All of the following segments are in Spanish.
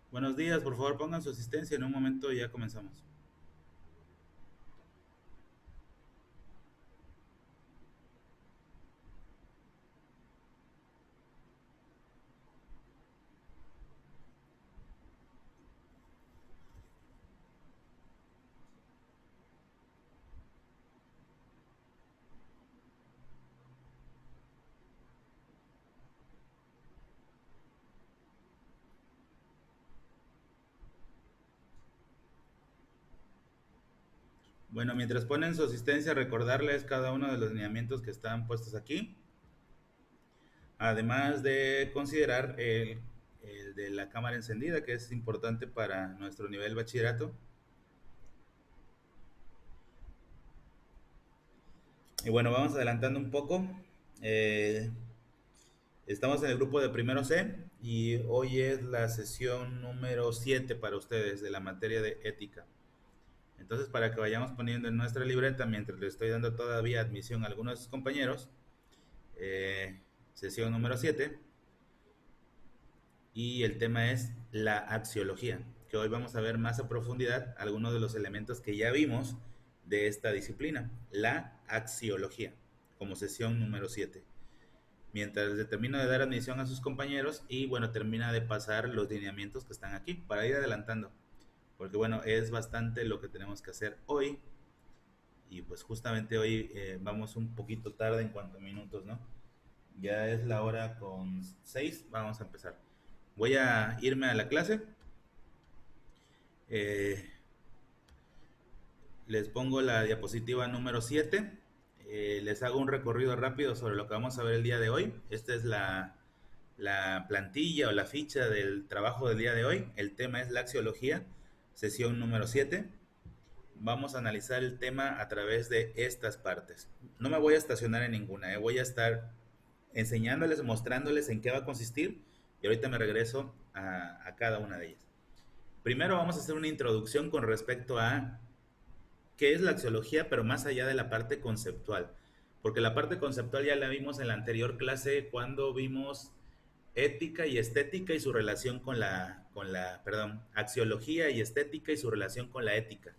Buenos días, por favor pongan su asistencia, en un momento ya comenzamos. Bueno, mientras ponen su asistencia, recordarles cada uno de los lineamientos que están puestos aquí, además de considerar el de la cámara encendida, que es importante para nuestro nivel bachillerato. Y bueno, vamos adelantando un poco. Eh, Estamos en el grupo de primero C y hoy es la sesión número 7 para ustedes de la materia de ética. Entonces, para que vayamos poniendo en nuestra libreta, mientras le estoy dando todavía admisión a algunos de sus compañeros, eh, sesión número 7, y el tema es la axiología, que hoy vamos a ver más a profundidad algunos de los elementos que ya vimos de esta disciplina, la axiología, como sesión número 7. Mientras le termino de dar admisión a sus compañeros y bueno, termina de pasar los lineamientos que están aquí para ir adelantando, porque bueno, es bastante lo que tenemos que hacer hoy. Y pues justamente hoy vamos un poquito tarde en cuanto a minutos, ¿no? Ya es la hora con 6, vamos a empezar. Voy a irme a la clase. Eh, Les pongo la diapositiva número 7. Les hago un recorrido rápido sobre lo que vamos a ver el día de hoy. Esta es la plantilla o la ficha del trabajo del día de hoy. El tema es la axiología, sesión número 7. Vamos a analizar el tema a través de estas partes. No me voy a estacionar en ninguna, voy a estar enseñándoles, mostrándoles en qué va a consistir y ahorita me regreso a cada una de ellas. Primero vamos a hacer una introducción con respecto a qué es la axiología, pero más allá de la parte conceptual, porque la parte conceptual ya la vimos en la anterior clase cuando vimos ética y estética y su relación perdón, axiología y estética y su relación con la ética.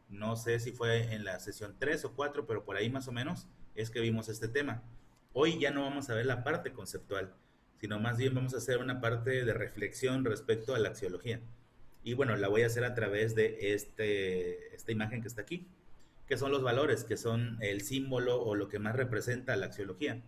No sé si fue en la sesión 3 o 4, pero por ahí más o menos es que vimos este tema. Hoy ya no vamos a ver la parte conceptual, sino más bien vamos a hacer una parte de reflexión respecto a la axiología. Y bueno, la voy a hacer a través de esta imagen que está aquí, que son los valores, que son el símbolo o lo que más representa la axiología.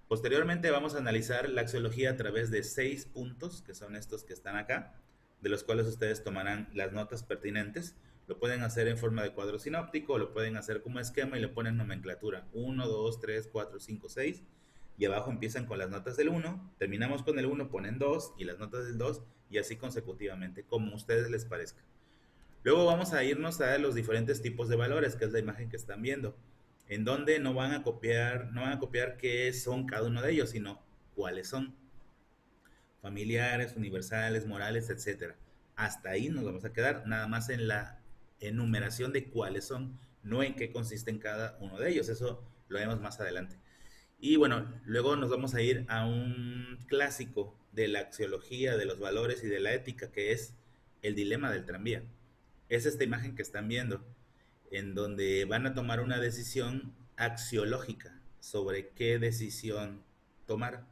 Posteriormente vamos a analizar la axiología a través de 6 puntos, que son estos que están acá, de los cuales ustedes tomarán las notas pertinentes. Lo pueden hacer en forma de cuadro sinóptico, lo pueden hacer como esquema y le ponen nomenclatura: 1, 2, 3, 4, 5, 6. Y abajo empiezan con las notas del 1, terminamos con el 1, ponen 2 y las notas del 2 y así consecutivamente, como a ustedes les parezca. Luego vamos a irnos a los diferentes tipos de valores, que es la imagen que están viendo, en donde no van a copiar qué son cada uno de ellos, sino cuáles son: familiares, universales, morales, etcétera. Hasta ahí nos vamos a quedar, nada más en la enumeración de cuáles son, no en qué consisten cada uno de ellos. Eso lo vemos más adelante. Y bueno, luego nos vamos a ir a un clásico de la axiología, de los valores y de la ética, que es el dilema del tranvía. Es esta imagen que están viendo, en donde van a tomar una decisión axiológica sobre qué decisión tomar.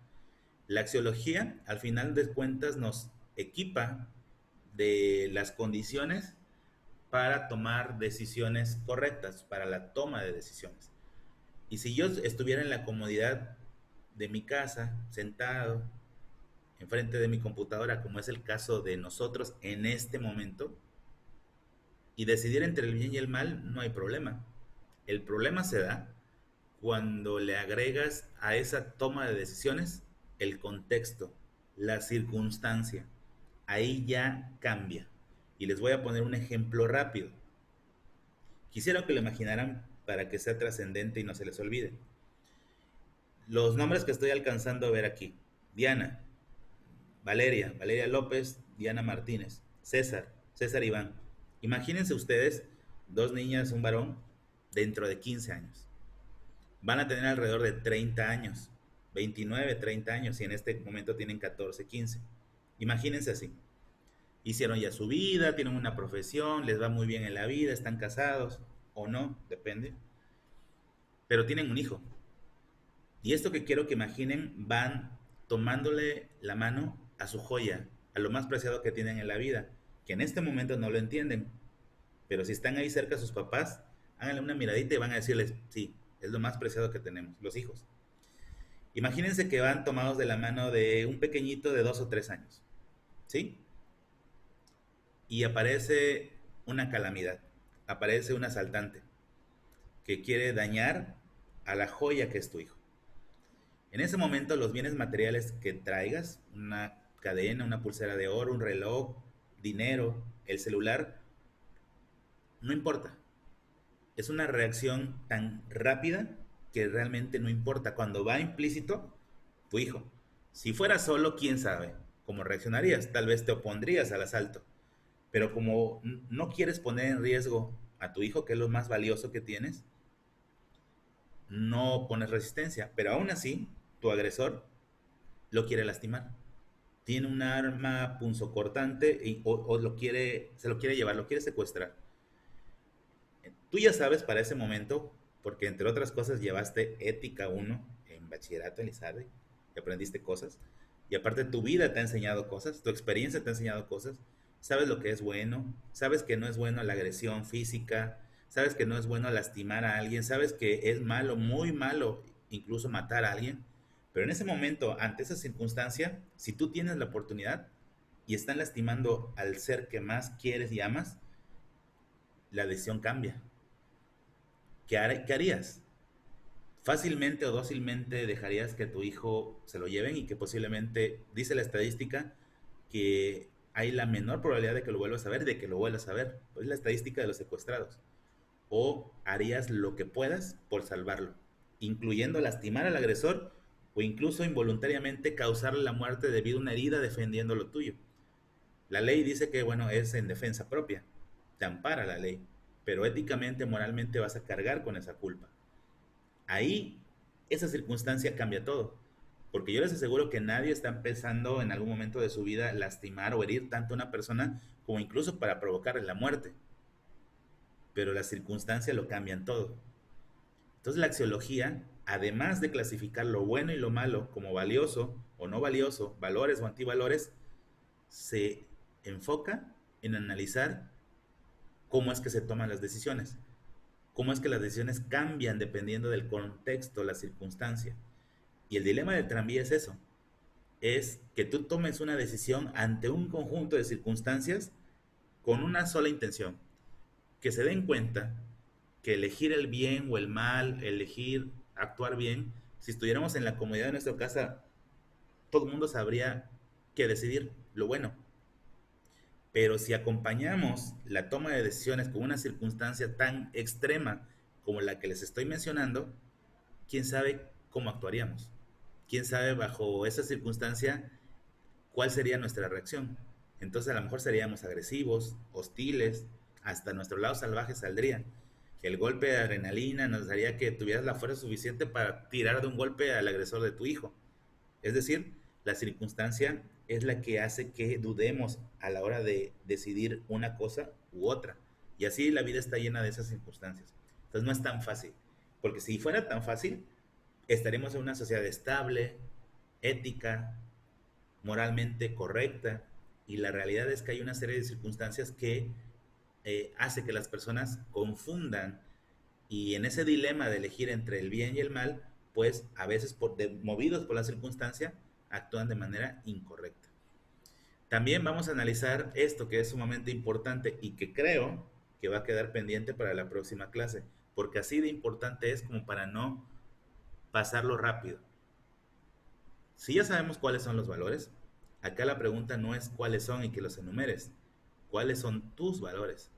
La axiología, al final de cuentas, nos equipa de las condiciones para tomar decisiones correctas, para la toma de decisiones. Y si yo estuviera en la comodidad de mi casa, sentado enfrente de mi computadora, como es el caso de nosotros en este momento, y decidir entre el bien y el mal, no hay problema. El problema se da cuando le agregas a esa toma de decisiones el contexto, la circunstancia. Ahí ya cambia. Y les voy a poner un ejemplo rápido. Quisiera que lo imaginaran para que sea trascendente y no se les olvide. Los nombres que estoy alcanzando a ver aquí: Diana, Valeria López, Diana Martínez, César Iván. Imagínense ustedes dos niñas, un varón, dentro de 15 años. Van a tener alrededor de 30 años, 29, 30 años, y en este momento tienen 14, 15. Imagínense así. hicieron ya su vida, tienen una profesión, les va muy bien en la vida, están casados o no, depende, pero tienen un hijo. Y esto que quiero que imaginen, van tomándole la mano a su joya, a lo más preciado que tienen en la vida, que en este momento no lo entienden, pero si están ahí cerca sus papás, háganle una miradita y van a decirles, sí, es lo más preciado que tenemos, los hijos. Imagínense que van tomados de la mano de un pequeñito de 2 o 3 años, ¿sí? Y aparece una calamidad, aparece un asaltante que quiere dañar a la joya que es tu hijo. En ese momento los bienes materiales que traigas, una cadena, una pulsera de oro, un reloj, dinero, el celular, no importa. Es una reacción tan rápida que realmente no importa. Cuando va implícito, tu hijo. Si fuera solo, quién sabe cómo reaccionarías. Tal vez te opondrías al asalto. Pero como no quieres poner en riesgo a tu hijo, que es lo más valioso que tienes, no pones resistencia. Pero aún así, tu agresor lo quiere lastimar. Tiene un arma punzocortante o se lo quiere llevar, lo quiere secuestrar. Tú ya sabes para ese momento, porque entre otras cosas llevaste ética uno en bachillerato, Elizabeth, y aprendiste cosas, y aparte tu vida te ha enseñado cosas, tu experiencia te ha enseñado cosas, sabes lo que es bueno, sabes que no es bueno la agresión física, sabes que no es bueno lastimar a alguien, sabes que es malo, muy malo, incluso matar a alguien, pero en ese momento, ante esa circunstancia, si tú tienes la oportunidad y están lastimando al ser que más quieres y amas, la decisión cambia. ¿Qué harías? Fácilmente o dócilmente dejarías que tu hijo se lo lleven y que posiblemente, dice la estadística, que hay la menor probabilidad de que lo vuelvas a ver y de que lo vuelvas a ver. Es la estadística de los secuestrados. O harías lo que puedas por salvarlo, incluyendo lastimar al agresor o incluso involuntariamente causarle la muerte debido a una herida defendiendo lo tuyo. La ley dice que, bueno, es en defensa propia, te ampara la ley, pero éticamente, moralmente vas a cargar con esa culpa. Ahí, esa circunstancia cambia todo, porque yo les aseguro que nadie está empezando en algún momento de su vida a lastimar o herir tanto a una persona como incluso para provocarle la muerte, pero las circunstancias lo cambian todo. Entonces la axiología, además de clasificar lo bueno y lo malo como valioso o no valioso, valores o antivalores, se enfoca en analizar cómo es que se toman las decisiones, cómo es que las decisiones cambian dependiendo del contexto, la circunstancia. Y el dilema del tranvía es eso, es que tú tomes una decisión ante un conjunto de circunstancias con una sola intención, que se den cuenta que elegir el bien o el mal, elegir actuar bien, si estuviéramos en la comodidad de nuestra casa, todo el mundo sabría que decidir lo bueno. Pero si acompañamos la toma de decisiones con una circunstancia tan extrema como la que les estoy mencionando, quién sabe cómo actuaríamos. Quién sabe bajo esa circunstancia cuál sería nuestra reacción. Entonces a lo mejor seríamos agresivos, hostiles, hasta nuestro lado salvaje saldría. El golpe de adrenalina nos haría que tuvieras la fuerza suficiente para tirar de un golpe al agresor de tu hijo. Es decir, la circunstancia es la que hace que dudemos a la hora de decidir una cosa u otra. Y así la vida está llena de esas circunstancias. Entonces no es tan fácil. Porque si fuera tan fácil, estaremos en una sociedad estable, ética, moralmente correcta. Y la realidad es que hay una serie de circunstancias que hace que las personas confundan y en ese dilema de elegir entre el bien y el mal, pues a veces movidos por la circunstancia, actúan de manera incorrecta. También vamos a analizar esto que es sumamente importante y que creo que va a quedar pendiente para la próxima clase, porque así de importante es como para no pasarlo rápido. Si ya sabemos cuáles son los valores, acá la pregunta no es cuáles son y que los enumeres, cuáles son tus valores,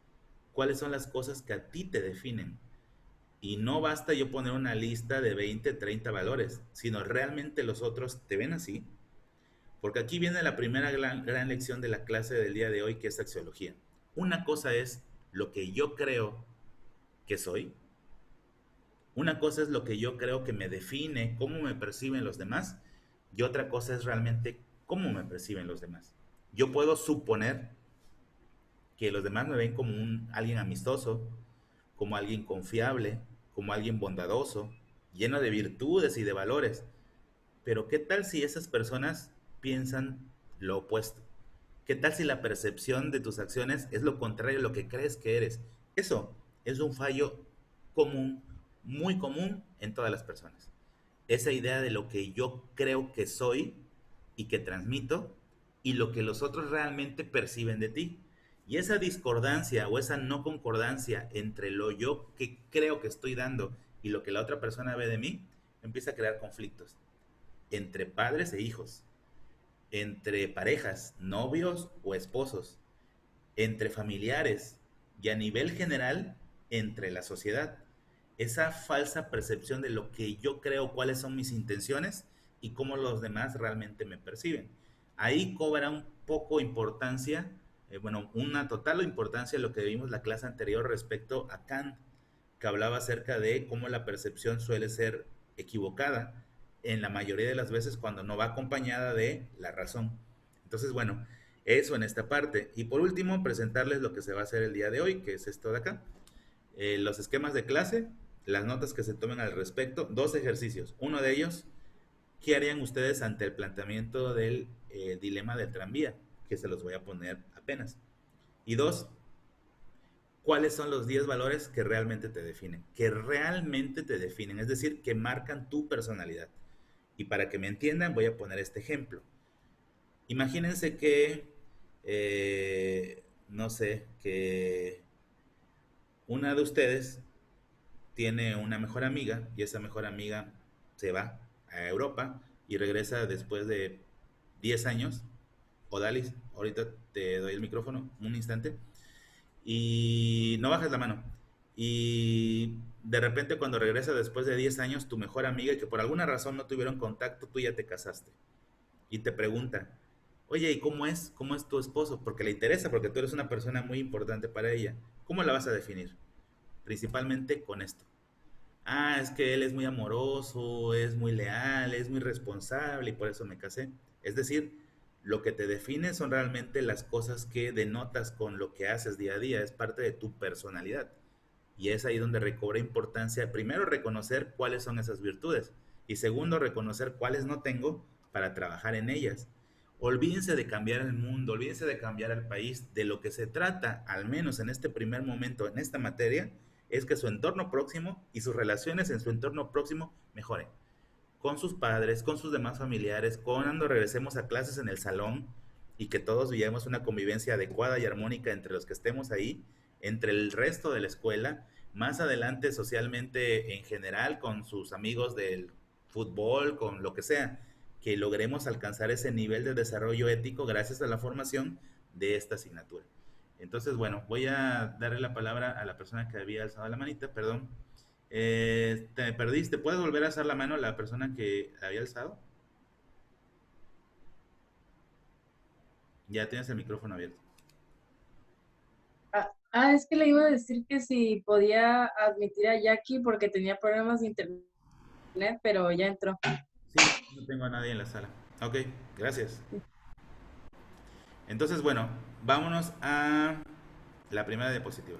cuáles son las cosas que a ti te definen. Y no basta yo poner una lista de 20, 30 valores, sino realmente los otros te ven así. Porque aquí viene la primera gran lección de la clase del día de hoy, que es axiología. Una cosa es lo que yo creo que soy. Una cosa es lo que yo creo que me define, cómo me perciben los demás. Y otra cosa es realmente cómo me perciben los demás. Yo puedo suponer que los demás me ven como alguien amistoso, como alguien confiable, como alguien bondadoso, lleno de virtudes y de valores. Pero ¿qué tal si esas personas piensan lo opuesto? ¿Qué tal si la percepción de tus acciones es lo contrario a lo que crees que eres? Eso es un fallo común, muy común en todas las personas. Esa idea de lo que yo creo que soy y que transmito y lo que los otros realmente perciben de ti. Y esa discordancia o esa no concordancia entre lo yo que creo que estoy dando y lo que la otra persona ve de mí empieza a crear conflictos entre padres e hijos, entre parejas, novios o esposos, entre familiares y a nivel general entre la sociedad. Esa falsa percepción de lo que yo creo, cuáles son mis intenciones y cómo los demás realmente me perciben. Ahí cobra un poco importancia, bueno, una total importancia lo que vimos la clase anterior respecto a Kant, que hablaba acerca de cómo la percepción suele ser equivocada en la mayoría de las veces cuando no va acompañada de la razón. Entonces, bueno, eso en esta parte. Y por último, presentarles lo que se va a hacer el día de hoy, que es esto de acá. Los esquemas de clase, las notas que se tomen al respecto, dos ejercicios. Uno de ellos, ¿qué harían ustedes ante el planteamiento del dilema del tranvía? Que se los voy a poner apenas. Y dos, ¿cuáles son los 10 valores que realmente te definen? Que realmente te definen, es decir, que marcan tu personalidad. Y para que me entiendan, voy a poner este ejemplo. Imagínense que, no sé, que una de ustedes tiene una mejor amiga y esa mejor amiga se va a Europa y regresa después de 10 años. Odalis, ahorita te doy el micrófono, un instante. Y no bajas la mano. Y de repente cuando regresa después de 10 años, tu mejor amiga y que por alguna razón no tuvieron contacto, tú ya te casaste. Y te pregunta, oye, ¿y cómo es? ¿Cómo es tu esposo? Porque le interesa, porque tú eres una persona muy importante para ella. ¿Cómo la vas a definir? Principalmente con esto. Ah, es que él es muy amoroso, es muy leal, es muy responsable y por eso me casé. Es decir, lo que te define son realmente las cosas que denotas con lo que haces día a día, es parte de tu personalidad. Y es ahí donde recobra importancia, primero, reconocer cuáles son esas virtudes y segundo, reconocer cuáles no tengo para trabajar en ellas. Olvídense de cambiar el mundo, olvídense de cambiar el país. De lo que se trata, al menos en este primer momento, en esta materia, es que su entorno próximo y sus relaciones en su entorno próximo mejoren. Con sus padres, con sus demás familiares, cuando regresemos a clases en el salón y que todos vivamos una convivencia adecuada y armónica entre los que estemos ahí, entre el resto de la escuela, más adelante socialmente en general, con sus amigos del fútbol, con lo que sea, que logremos alcanzar ese nivel de desarrollo ético gracias a la formación de esta asignatura. Entonces, bueno, voy a darle la palabra a la persona que había alzado la manita, perdón. Te perdiste, ¿puedes volver a alzar la mano a la persona que había alzado? Ya tienes el micrófono abierto. Es que le iba a decir que si podía admitir a Jackie porque tenía problemas de internet, pero ya entró. Sí, no tengo a nadie en la sala. Ok, gracias. Entonces, bueno, vámonos a la primera diapositiva.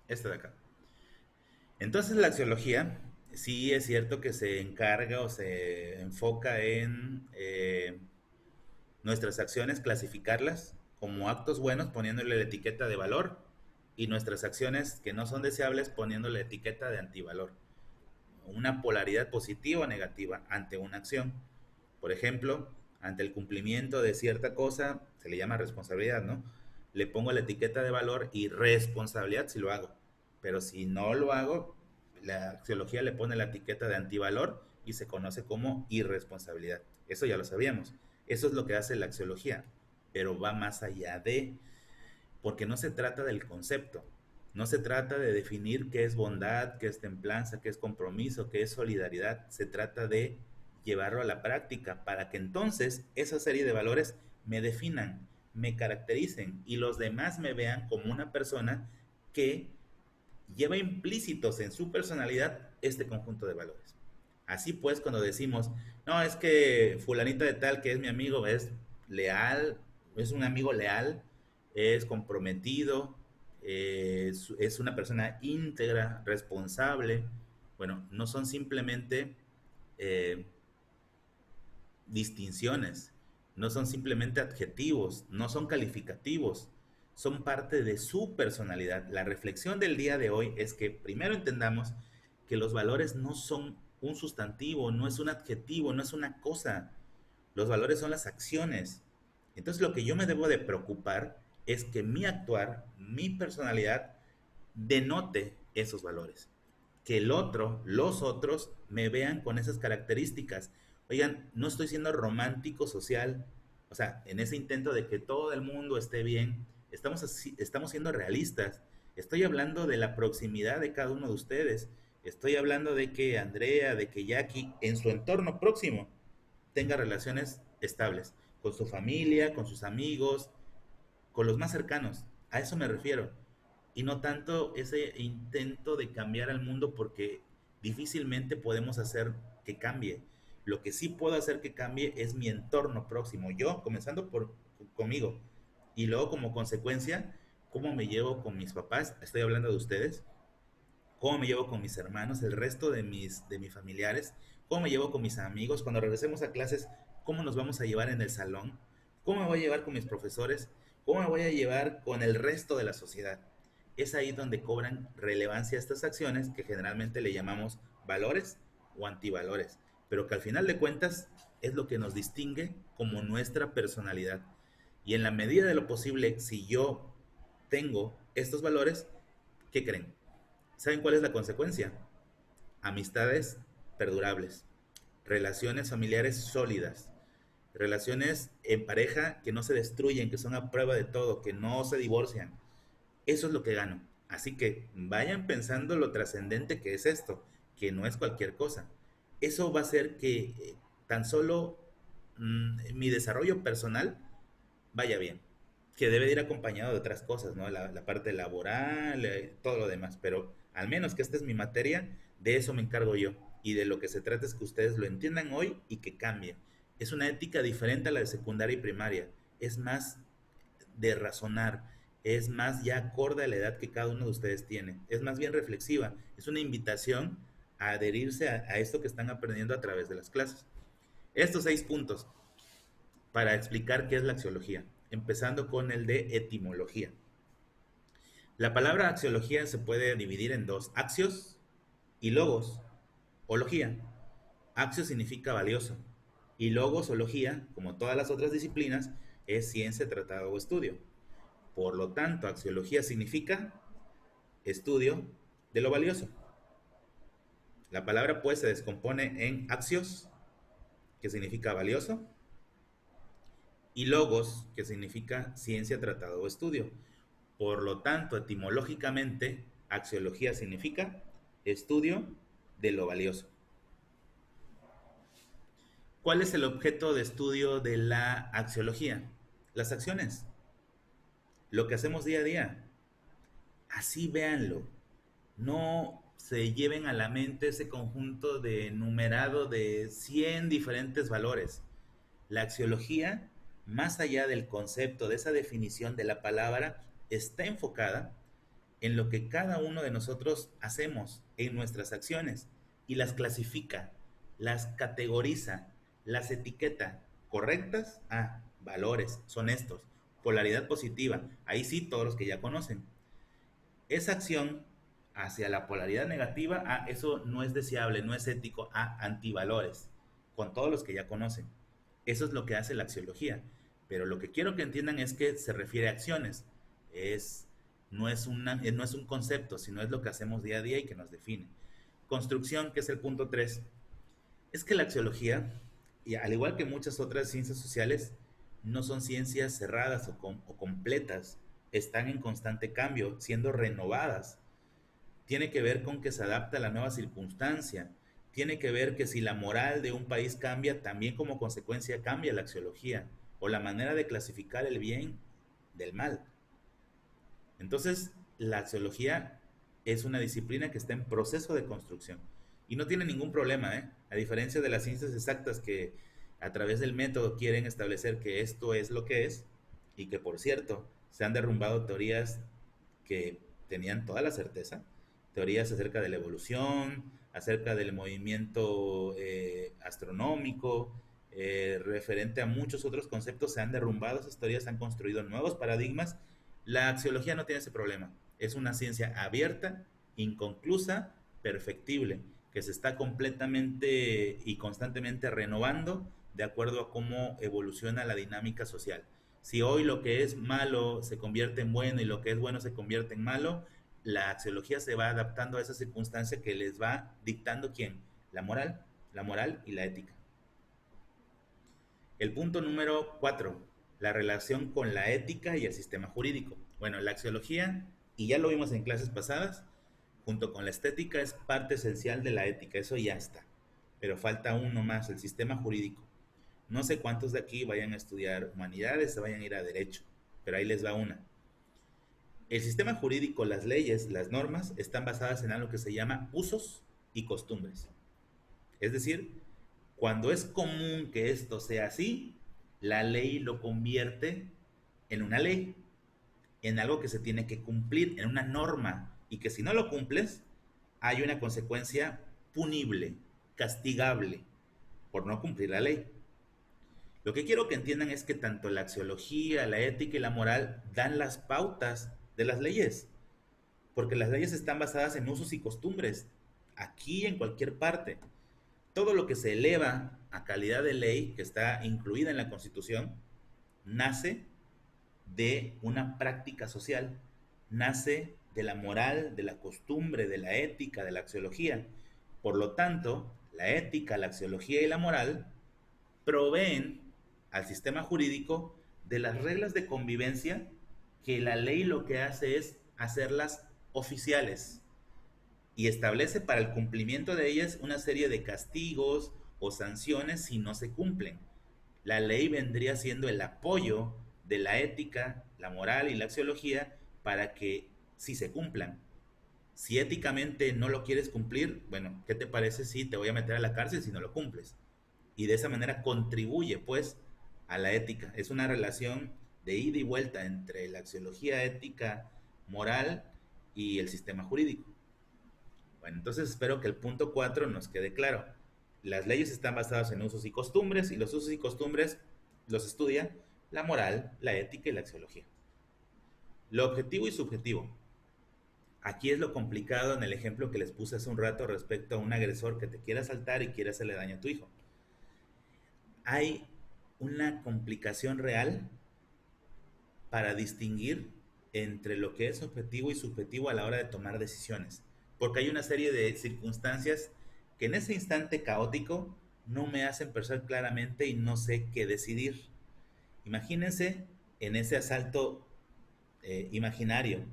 Esta de acá. Entonces, la axiología sí es cierto que se encarga o se enfoca en nuestras acciones, clasificarlas como actos buenos poniéndole la etiqueta de valor y nuestras acciones que no son deseables poniéndole la etiqueta de antivalor. Una polaridad positiva o negativa ante una acción. Por ejemplo, ante el cumplimiento de cierta cosa, se le llama responsabilidad, ¿no? Le pongo la etiqueta de valor y responsabilidad si lo hago. Pero si no lo hago, la axiología le pone la etiqueta de antivalor y se conoce como irresponsabilidad. Eso ya lo sabíamos. Eso es lo que hace la axiología, pero va más allá de, porque no se trata del concepto, no se trata de definir qué es bondad, qué es templanza, qué es compromiso, qué es solidaridad, se trata de llevarlo a la práctica para que entonces esa serie de valores me definan, me caractericen y los demás me vean como una persona que lleva implícitos en su personalidad este conjunto de valores. Así pues, cuando decimos, no, es que fulanita de tal que es mi amigo es leal, es un amigo leal, es comprometido, es una persona íntegra, responsable. Bueno, no son simplemente eh, distinciones, no son simplemente adjetivos, no son calificativos, son parte de su personalidad. La reflexión del día de hoy es que primero entendamos que los valores no son un sustantivo, no es un adjetivo, no es una cosa. Los valores son las acciones. Entonces lo que yo me debo de preocupar es que mi actuar, mi personalidad, denote esos valores. Que el otro, los otros, me vean con esas características. Oigan, no estoy siendo romántico social, o sea, en ese intento de que todo el mundo esté bien, estamos siendo realistas. Estoy hablando de la proximidad de cada uno de ustedes. Estoy hablando de que Andrea, de que Jackie, en su entorno próximo, tenga relaciones estables con su familia, con sus amigos, con los más cercanos. A eso me refiero. Y no tanto ese intento de cambiar al mundo porque difícilmente podemos hacer que cambie. Lo que sí puedo hacer que cambie es mi entorno próximo. Yo, comenzando por conmigo. Y luego como consecuencia, cómo me llevo con mis papás. Estoy hablando de ustedes, cómo me llevo con mis hermanos, el resto de mis familiares, cómo me llevo con mis amigos, cuando regresemos a clases, cómo nos vamos a llevar en el salón, cómo me voy a llevar con mis profesores, cómo me voy a llevar con el resto de la sociedad. Es ahí donde cobran relevancia estas acciones que generalmente le llamamos valores o antivalores, pero que al final de cuentas es lo que nos distingue como nuestra personalidad. Y en la medida de lo posible, si yo tengo estos valores, ¿qué creen? ¿Saben cuál es la consecuencia? Amistades perdurables, relaciones familiares sólidas, relaciones en pareja que no se destruyen, que son a prueba de todo, que no se divorcian. Eso es lo que gano. Así que vayan pensando lo trascendente que es esto, que no es cualquier cosa. Eso va a hacer que tan solo mi desarrollo personal vaya bien, que debe de ir acompañado de otras cosas, ¿no? La parte laboral, todo lo demás, pero al menos que esta es mi materia, de eso me encargo yo. Y de lo que se trata es que ustedes lo entiendan hoy y que cambien. Es una ética diferente a la de secundaria y primaria. Es más de razonar, es más ya acorde a la edad que cada uno de ustedes tiene. Es más bien reflexiva. Es una invitación a adherirse a esto que están aprendiendo a través de las clases. Estos 6 puntos para explicar qué es la axiología, empezando con el de etimología. La palabra axiología se puede dividir en dos, axios y logos, ología. Axio significa valioso y logos, ología, como todas las otras disciplinas, es ciencia, tratado o estudio. Por lo tanto, axiología significa estudio de lo valioso. La palabra pues se descompone en axios, que significa valioso, y logos, que significa ciencia, tratado o estudio. Por lo tanto, etimológicamente, axiología significa estudio de lo valioso. ¿Cuál es el objeto de estudio de la axiología? Las acciones, lo que hacemos día a día. Así véanlo. No se lleven a la mente ese conjunto de enumerado de 100 diferentes valores. La axiología, más allá del concepto, de esa definición de la palabra, está enfocada en lo que cada uno de nosotros hacemos en nuestras acciones y las clasifica, las categoriza, las etiqueta correctas a valores, son estos. Polaridad positiva, ahí sí todos los que ya conocen. Esa acción hacia la polaridad negativa, eso no es deseable, no es ético, antivalores, con todos los que ya conocen. Eso es lo que hace la axiología. Pero lo que quiero que entiendan es que se refiere a acciones. Es, no es un concepto, sino es lo que hacemos día a día y que nos define. Construcción, que es el punto 3, es que la axiología, y al igual que muchas otras ciencias sociales, no son ciencias cerradas o completas, están en constante cambio, siendo renovadas. Tiene que ver con que se adapta a la nueva circunstancia, tiene que ver que si la moral de un país cambia, también como consecuencia cambia la axiología o la manera de clasificar el bien del mal. Entonces, la axiología es una disciplina que está en proceso de construcción y no tiene ningún problema, ¿eh? A diferencia de las ciencias exactas que a través del método quieren establecer que esto es lo que es y que por cierto se han derrumbado teorías que tenían toda la certeza, teorías acerca de la evolución, acerca del movimiento astronómico, referente a muchos otros conceptos, se han derrumbado esas teorías, se han construido nuevos paradigmas. La axiología no tiene ese problema, es una ciencia abierta, inconclusa, perfectible, que se está completamente y constantemente renovando de acuerdo a cómo evoluciona la dinámica social. Si hoy lo que es malo se convierte en bueno y lo que es bueno se convierte en malo, la axiología se va adaptando a esa circunstancia que les va dictando quién, la moral y la ética. El punto número 4, la relación con la ética y el sistema jurídico. Bueno, la axiología, y ya lo vimos en clases pasadas, junto con la estética es parte esencial de la ética, eso ya está. Pero falta uno más, el sistema jurídico. No sé cuántos de aquí vayan a estudiar humanidades, se vayan a ir a derecho, pero ahí les va una. El sistema jurídico, las leyes, las normas, están basadas en algo que se llama usos y costumbres. Es decir, cuando es común que esto sea así, la ley lo convierte en una ley, en algo que se tiene que cumplir, en una norma, y que si no lo cumples, hay una consecuencia punible, castigable, por no cumplir la ley. Lo que quiero que entiendan es que tanto la axiología, la ética y la moral dan las pautas de las leyes, porque las leyes están basadas en usos y costumbres, aquí y en cualquier parte. Todo lo que se eleva a calidad de ley, que está incluida en la Constitución, nace de una práctica social, nace de la moral, de la costumbre, de la ética, de la axiología. Por lo tanto, la ética, la axiología y la moral proveen al sistema jurídico de las reglas de convivencia que la ley lo que hace es hacerlas oficiales y establece para el cumplimiento de ellas una serie de castigos o sanciones si no se cumplen. La ley vendría siendo el apoyo de la ética, la moral y la axiología para que sí se cumplan. Si éticamente no lo quieres cumplir, bueno, ¿qué te parece si te voy a meter a la cárcel si no lo cumples? Y de esa manera contribuye pues a la ética. Es una relación de ida y vuelta entre la axiología ética, moral y el sistema jurídico. Bueno, entonces espero que el punto 4 nos quede claro. Las leyes están basadas en usos y costumbres y los usos y costumbres los estudia la moral, la ética y la axiología. Lo objetivo y subjetivo. Aquí es lo complicado en el ejemplo que les puse hace un rato respecto a un agresor que te quiere asaltar y quiere hacerle daño a tu hijo. Hay una complicación real para distinguir entre lo que es objetivo y subjetivo a la hora de tomar decisiones, porque hay una serie de circunstancias que en ese instante caótico no me hacen pensar claramente y no sé qué decidir. Imagínense en ese asalto imaginario.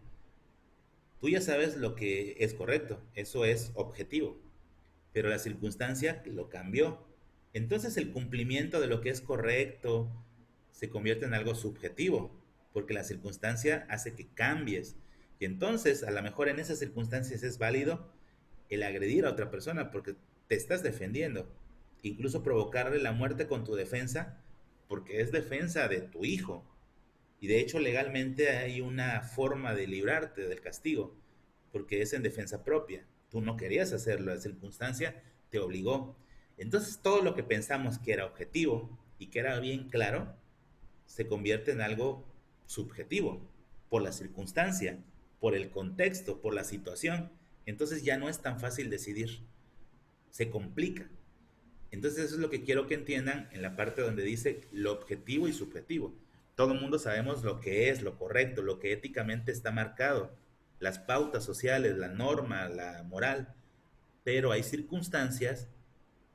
Tú ya sabes lo que es correcto, eso es objetivo, pero la circunstancia lo cambió. Entonces el cumplimiento de lo que es correcto se convierte en algo subjetivo, porque la circunstancia hace que cambies. Y entonces a lo mejor en esas circunstancias es válido el agredir a otra persona porque te estás defendiendo, incluso provocarle la muerte con tu defensa, porque es defensa de tu hijo. Y de hecho legalmente hay una forma de librarte del castigo, porque es en defensa propia. Tú no querías hacerlo, la circunstancia te obligó. Entonces todo lo que pensamos que era objetivo y que era bien claro, se convierte en algo subjetivo, por la circunstancia, por el contexto, por la situación. Entonces ya no es tan fácil decidir, se complica. Entonces eso es lo que quiero que entiendan en la parte donde dice lo objetivo y subjetivo. Todo el mundo sabemos lo que es, lo correcto, lo que éticamente está marcado, las pautas sociales, la norma, la moral, pero hay circunstancias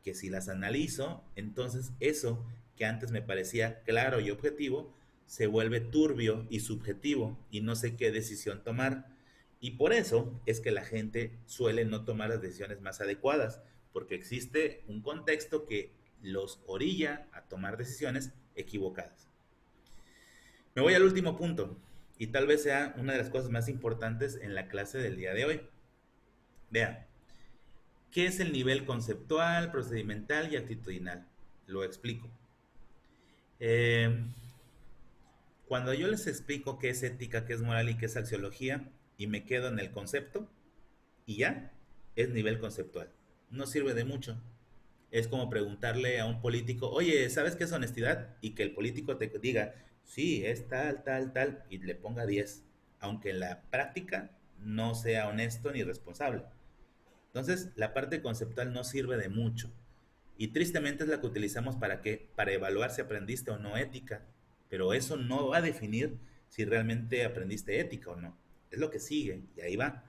que si las analizo, entonces eso que antes me parecía claro y objetivo, se vuelve turbio y subjetivo y no sé qué decisión tomar. Y por eso es que la gente suele no tomar las decisiones más adecuadas, porque existe un contexto que los orilla a tomar decisiones equivocadas. Me voy al último punto, y tal vez sea una de las cosas más importantes en la clase del día de hoy. Vean, ¿qué es el nivel conceptual, procedimental y actitudinal? Lo explico. Eh, Cuando yo les explico qué es ética, qué es moral y qué es axiología, y me quedo en el concepto, y ya, es nivel conceptual. No sirve de mucho. Es como preguntarle a un político, oye, ¿sabes qué es honestidad? Y que el político te diga, sí, es tal, tal, tal, y le ponga 10, aunque en la práctica no sea honesto ni responsable. Entonces, la parte conceptual no sirve de mucho. Y tristemente es la que utilizamos para qué? Para evaluar si aprendiste o no ética. Pero eso no va a definir si realmente aprendiste ética o no. Es lo que sigue, y ahí va.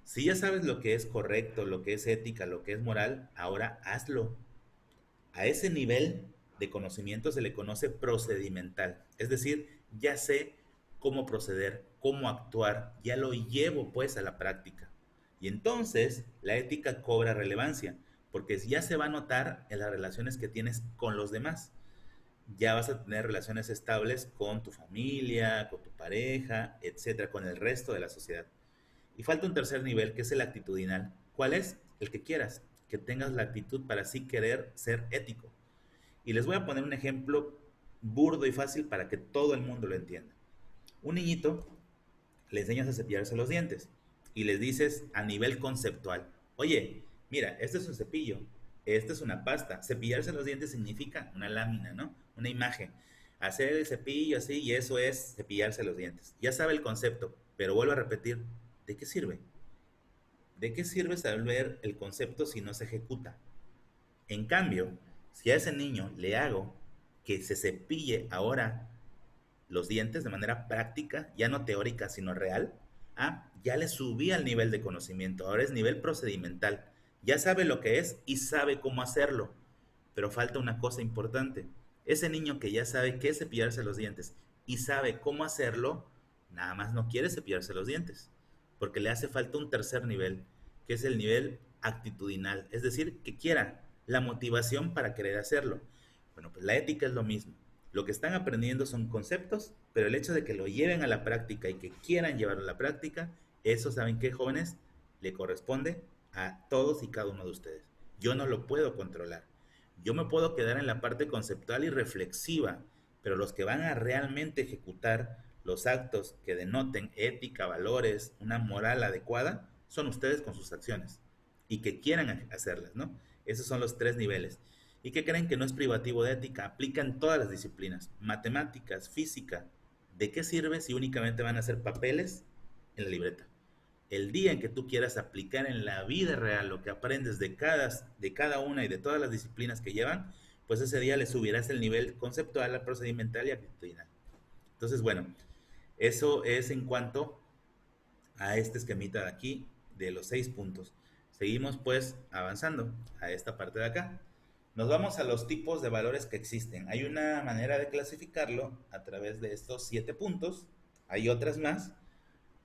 Si ya sabes lo que es correcto, lo que es ética, lo que es moral, ahora hazlo. A ese nivel de conocimiento se le conoce procedimental. Es decir, ya sé cómo proceder, cómo actuar, ya lo llevo pues a la práctica. Y entonces la ética cobra relevancia, porque ya se va a notar en las relaciones que tienes con los demás. Ya vas a tener relaciones estables con tu familia, con tu pareja, etcétera, con el resto de la sociedad. Y falta un tercer nivel, que es el actitudinal. ¿Cuál es? El que quieras, que tengas la actitud para sí querer ser ético. Y les voy a poner un ejemplo burdo y fácil para que todo el mundo lo entienda. Un niñito le enseñas a cepillarse los dientes y les dices a nivel conceptual, oye, mira, este es un cepillo, esta es una pasta. Cepillarse los dientes significa una lámina, ¿no? Una imagen. Hacer el cepillo así y eso es cepillarse los dientes. Ya sabe el concepto, pero vuelvo a repetir, ¿de qué sirve? ¿De qué sirve saber el concepto si no se ejecuta? En cambio, si a ese niño le hago que se cepille ahora los dientes de manera práctica, ya no teórica, sino real, ya le subí al nivel de conocimiento, ahora es nivel procedimental. Ya sabe lo que es y sabe cómo hacerlo. Pero falta una cosa importante. Ese niño que ya sabe qué es cepillarse los dientes y sabe cómo hacerlo, nada más no quiere cepillarse los dientes, porque le hace falta un tercer nivel, que es el nivel actitudinal, es decir, que quiera la motivación para querer hacerlo. Bueno, pues la ética es lo mismo. Lo que están aprendiendo son conceptos, pero el hecho de que lo lleven a la práctica y que quieran llevarlo a la práctica, eso, ¿saben qué, jóvenes? Le corresponde a todos y cada uno de ustedes. Yo no lo puedo controlar. Yo me puedo quedar en la parte conceptual y reflexiva, pero los que van a realmente ejecutar los actos que denoten ética, valores, una moral adecuada, son ustedes con sus acciones y que quieran hacerlas, ¿no? Esos son los tres niveles. ¿Y que creen que no es privativo de ética? Aplican todas las disciplinas, matemáticas, física. ¿De qué sirve si únicamente van a hacer papeles en la libreta? El día en que tú quieras aplicar en la vida real lo que aprendes de cada una y de todas las disciplinas que llevan, pues ese día le subirás el nivel conceptual, procedimental y actitudinal. Entonces, bueno, eso es en cuanto a este esquemita de aquí de los 6 puntos. Seguimos pues avanzando a esta parte de acá. Nos vamos a los tipos de valores que existen. Hay una manera de clasificarlo a través de estos 7 puntos. Hay otras más.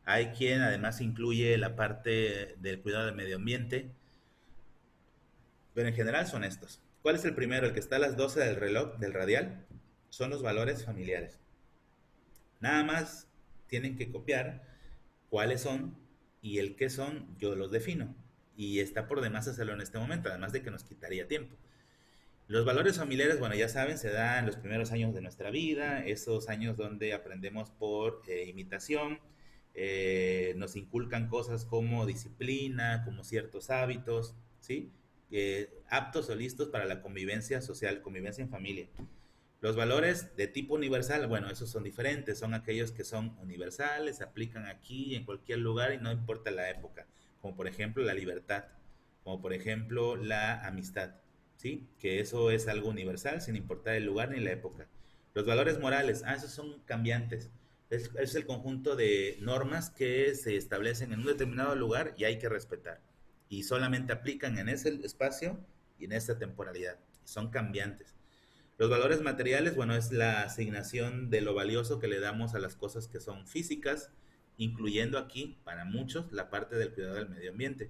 Hay quien además incluye la parte del cuidado del medio ambiente, pero en general son estos. ¿Cuál es el primero? El que está a las 12 del reloj, del radial, son los valores familiares. Nada más tienen que copiar cuáles son y el qué son, yo los defino. Y está por demás hacerlo en este momento, además de que nos quitaría tiempo. Los valores familiares, bueno, ya saben, se dan en los primeros años de nuestra vida, esos años donde aprendemos por imitación, nos inculcan cosas como disciplina, como ciertos hábitos, ¿sí? Aptos o listos para la convivencia social, convivencia en familia. Los valores de tipo universal, bueno, esos son diferentes, son aquellos que son universales, se aplican aquí en cualquier lugar y no importa la época, como por ejemplo la libertad, como por ejemplo la amistad, ¿sí? Que eso es algo universal sin importar el lugar ni la época. Los valores morales, esos son cambiantes. Es el conjunto de normas que se establecen en un determinado lugar y hay que respetar. Y solamente aplican en ese espacio y en esa temporalidad. Son cambiantes. Los valores materiales, bueno, es la asignación de lo valioso que le damos a las cosas que son físicas, incluyendo aquí, para muchos, la parte del cuidado del medio ambiente.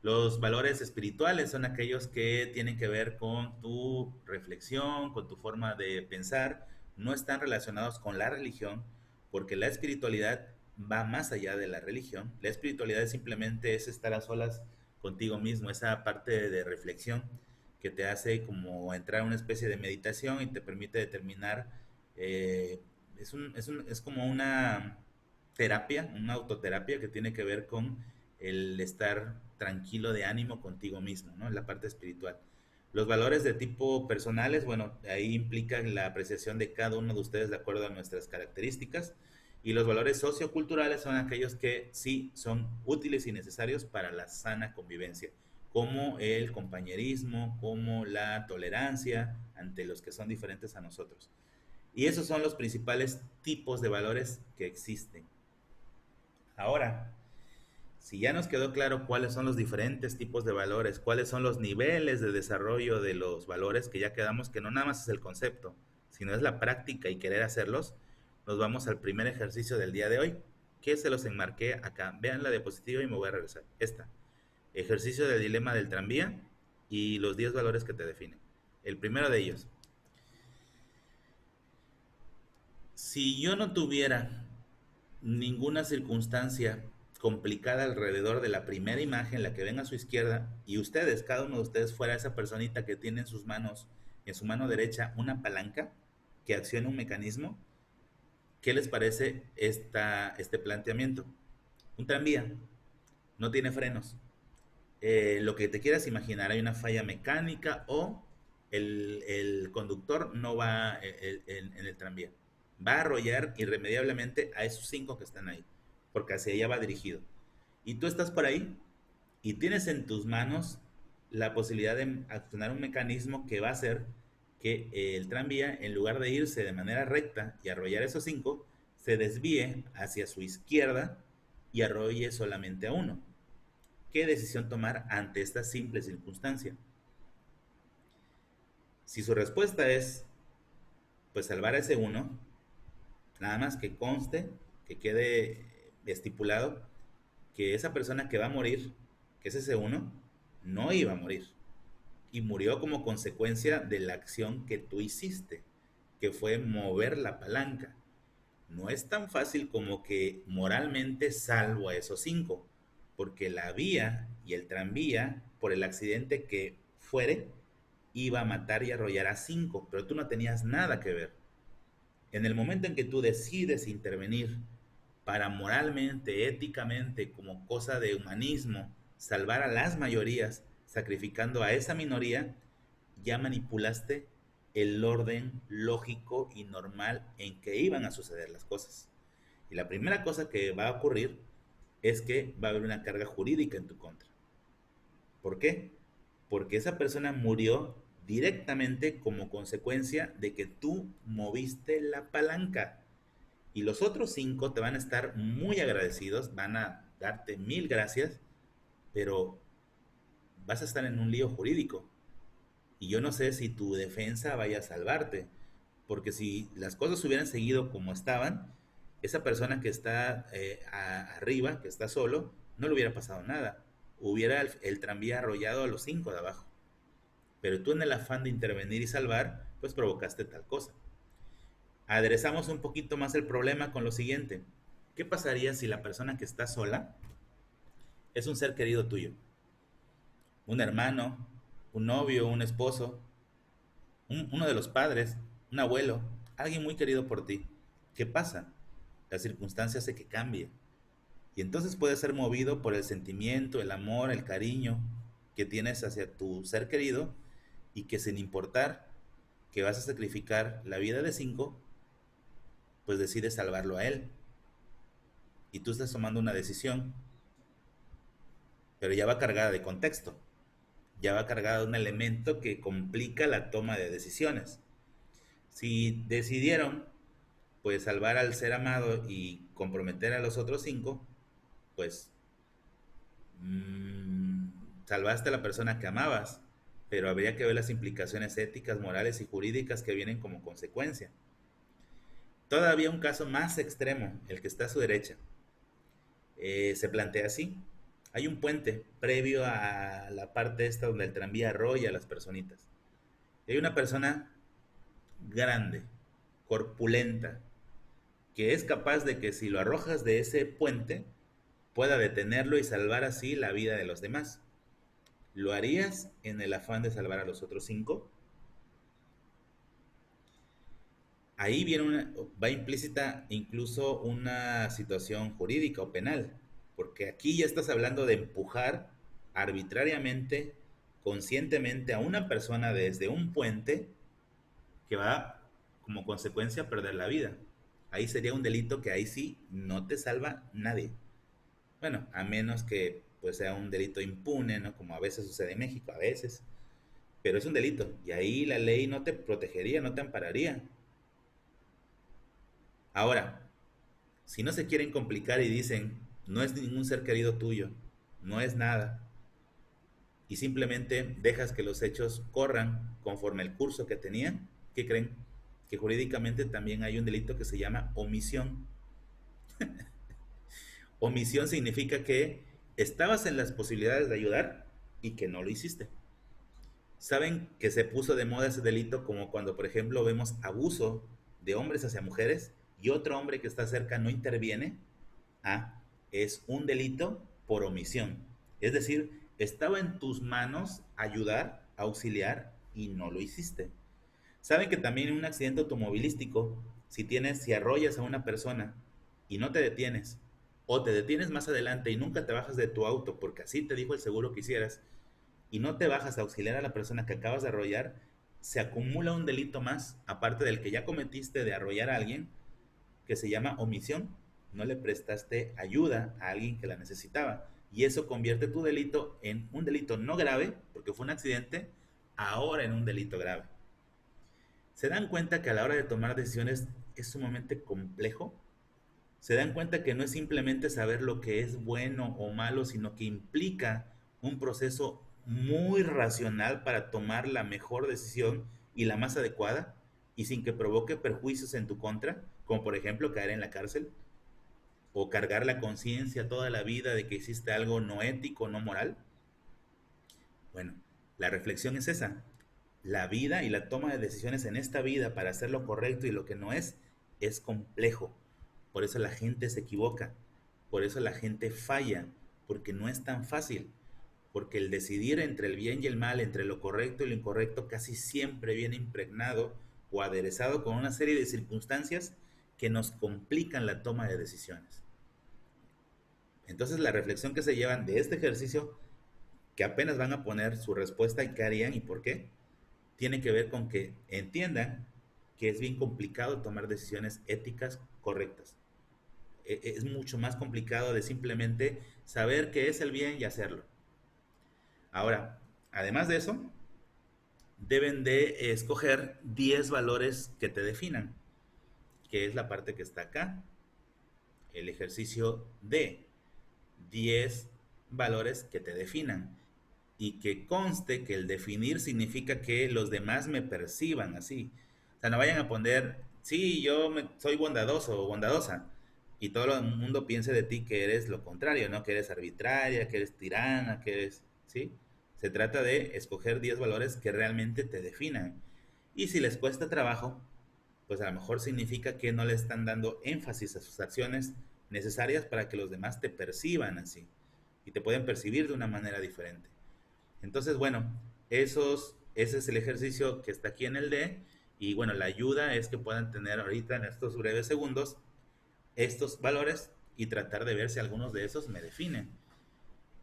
Los valores espirituales son aquellos que tienen que ver con tu reflexión, con tu forma de pensar, no están relacionados con la religión, porque la espiritualidad va más allá de la religión. La espiritualidad simplemente es estar a solas contigo mismo, esa parte de reflexión que te hace como entrar a una especie de meditación y te permite determinar es como una terapia, una autoterapia que tiene que ver con el estar tranquilo de ánimo contigo mismo, ¿no? En la parte espiritual. Los valores de tipo personales, bueno, ahí implica la apreciación de cada uno de ustedes de acuerdo a nuestras características. Y los valores socioculturales son aquellos que sí son útiles y necesarios para la sana convivencia, como el compañerismo, como la tolerancia ante los que son diferentes a nosotros. Y esos son los principales tipos de valores que existen. Ahora, si ya nos quedó claro cuáles son los diferentes tipos de valores, cuáles son los niveles de desarrollo de los valores, que ya quedamos que no nada más es el concepto, sino es la práctica y querer hacerlos, nos vamos al primer ejercicio del día de hoy, que se los enmarqué acá. Vean la diapositiva y me voy a regresar. Esta. Ejercicio del dilema del tranvía y los 10 valores que te definen. El primero de ellos. Si yo no tuviera ninguna circunstancia complicada alrededor de la primera imagen, la que ven a su izquierda, y ustedes, cada uno de ustedes fuera esa personita que tiene en sus manos, en su mano derecha, una palanca que acciona un mecanismo, ¿qué les parece este planteamiento? Un tranvía, no tiene frenos. Lo que te quieras imaginar, hay una falla mecánica o el conductor no va en el tranvía. Va a arrollar irremediablemente a esos 5 que están ahí, porque hacia allá va dirigido. Y tú estás por ahí y tienes en tus manos la posibilidad de accionar un mecanismo que va a hacer que el tranvía, en lugar de irse de manera recta y arrollar esos 5, se desvíe hacia su izquierda y arrolle solamente a uno. ¿Qué decisión tomar ante esta simple circunstancia? Si su respuesta es, pues salvar a ese uno, nada más que conste, que quede estipulado, que esa persona que va a morir, que es ese uno, no iba a morir. Y murió como consecuencia de la acción que tú hiciste, que fue mover la palanca. No es tan fácil como que moralmente salvo a esos 5, porque la vía y el tranvía, por el accidente que fuere, iba a matar y arrollar a 5, pero tú no tenías nada que ver. En el momento en que tú decides intervenir para moralmente, éticamente, como cosa de humanismo, salvar a las mayorías, sacrificando a esa minoría, ya manipulaste el orden lógico y normal en que iban a suceder las cosas. Y la primera cosa que va a ocurrir es que va a haber una carga jurídica en tu contra. ¿Por qué? Porque esa persona murió directamente como consecuencia de que tú moviste la palanca. Y los otros 5 te van a estar muy agradecidos, van a darte 1000 gracias, pero vas a estar en un lío jurídico. Y yo no sé si tu defensa vaya a salvarte, porque si las cosas hubieran seguido como estaban, esa persona que está arriba, que está solo, no le hubiera pasado nada. Hubiera el tranvía arrollado a los 5 de abajo. Pero tú en el afán de intervenir y salvar, pues provocaste tal cosa. Aderezamos un poquito más el problema con lo siguiente. ¿Qué pasaría si la persona que está sola es un ser querido tuyo? Un hermano, un novio, un esposo, uno de los padres, un abuelo, alguien muy querido por ti. ¿Qué pasa? La circunstancia hace que cambie. Y entonces puedes ser movido por el sentimiento, el amor, el cariño que tienes hacia tu ser querido y que sin importar que vas a sacrificar la vida de 5, pues decides salvarlo a él. Y tú estás tomando una decisión, pero ya va cargada de contexto, ya va cargada de un elemento que complica la toma de decisiones. Si decidieron pues salvar al ser amado y comprometer a los otros 5, pues salvaste a la persona que amabas, pero habría que ver las implicaciones éticas, morales y jurídicas que vienen como consecuencia. Todavía un caso más extremo, el que está a su derecha, se plantea así. Hay un puente previo a la parte esta donde el tranvía arrolla a las personitas. Y hay una persona grande, corpulenta, que es capaz de que si lo arrojas de ese puente, pueda detenerlo y salvar así la vida de los demás. ¿Lo harías en el afán de salvar a los otros 5? ahí va implícita incluso una situación jurídica o penal, porque aquí ya estás hablando de empujar arbitrariamente, conscientemente a una persona desde un puente que va como consecuencia a perder la vida. Ahí sería un delito que ahí sí no te salva nadie. Bueno, a menos que pues sea un delito impune, ¿no? Como a veces sucede en México, a veces. Pero es un delito y ahí la ley no te protegería, no te ampararía. Ahora, si no se quieren complicar y dicen, no es ningún ser querido tuyo, no es nada, y simplemente dejas que los hechos corran conforme el curso que tenían, ¿qué creen? Que jurídicamente también hay un delito que se llama omisión. Omisión significa que estabas en las posibilidades de ayudar y que no lo hiciste. ¿Saben que se puso de moda ese delito como cuando, por ejemplo, vemos abuso de hombres hacia mujeres y otro hombre que está cerca no interviene? Ah, es un delito por omisión. Es decir, estaba en tus manos ayudar, auxiliar y no lo hiciste. ¿Saben que también en un accidente automovilístico, si arrollas a una persona y no te detienes, o te detienes más adelante y nunca te bajas de tu auto porque así te dijo el seguro que hicieras, y no te bajas a auxiliar a la persona que acabas de arrollar, se acumula un delito más, aparte del que ya cometiste de arrollar a alguien, que se llama omisión. No le prestaste ayuda a alguien que la necesitaba. Y eso convierte tu delito en un delito no grave, porque fue un accidente, ahora en un delito grave. ¿Se dan cuenta que a la hora de tomar decisiones es sumamente complejo? ¿Se dan cuenta que no es simplemente saber lo que es bueno o malo, sino que implica un proceso muy racional para tomar la mejor decisión y la más adecuada y sin que provoque perjuicios en tu contra, como por ejemplo caer en la cárcel o cargar la conciencia toda la vida de que hiciste algo no ético, no moral? Bueno, la reflexión es esa. La vida y la toma de decisiones en esta vida para hacer lo correcto y lo que no es complejo. Por eso la gente se equivoca, por eso la gente falla, porque no es tan fácil, porque el decidir entre el bien y el mal, entre lo correcto y lo incorrecto, casi siempre viene impregnado o aderezado con una serie de circunstancias que nos complican la toma de decisiones. Entonces la reflexión que se llevan de este ejercicio, que apenas van a poner su respuesta y qué harían y por qué, tiene que ver con que entiendan que es bien complicado tomar decisiones éticas correctas. Es mucho más complicado de simplemente saber qué es el bien y hacerlo. Ahora, además de eso, deben de escoger 10 valores que te definan, que es la parte que está acá, el ejercicio de 10 valores que te definan y que conste que el definir significa que los demás me perciban así. O sea, no vayan a poner, sí, soy bondadoso o bondadosa y todo el mundo piense de ti que eres lo contrario, ¿no? Que eres arbitraria, que eres tirana, que eres, ¿sí? Se trata de escoger 10 valores que realmente te definan. Y si les cuesta trabajo, pues a lo mejor significa que no le están dando énfasis a sus acciones necesarias para que los demás te perciban así y te pueden percibir de una manera diferente. Entonces, bueno, ese es el ejercicio que está aquí en el D y bueno, la ayuda es que puedan tener ahorita en estos breves segundos estos valores y tratar de ver si algunos de esos me definen.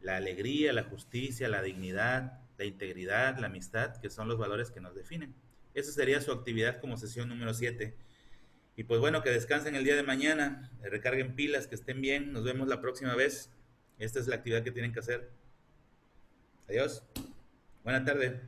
La alegría, la justicia, la dignidad, la integridad, la amistad, que son los valores que nos definen. Esa sería su actividad como sesión número 7. Y pues bueno, que descansen el día de mañana, recarguen pilas, que estén bien, nos vemos la próxima vez. Esta es la actividad que tienen que hacer. Adiós, buena tarde.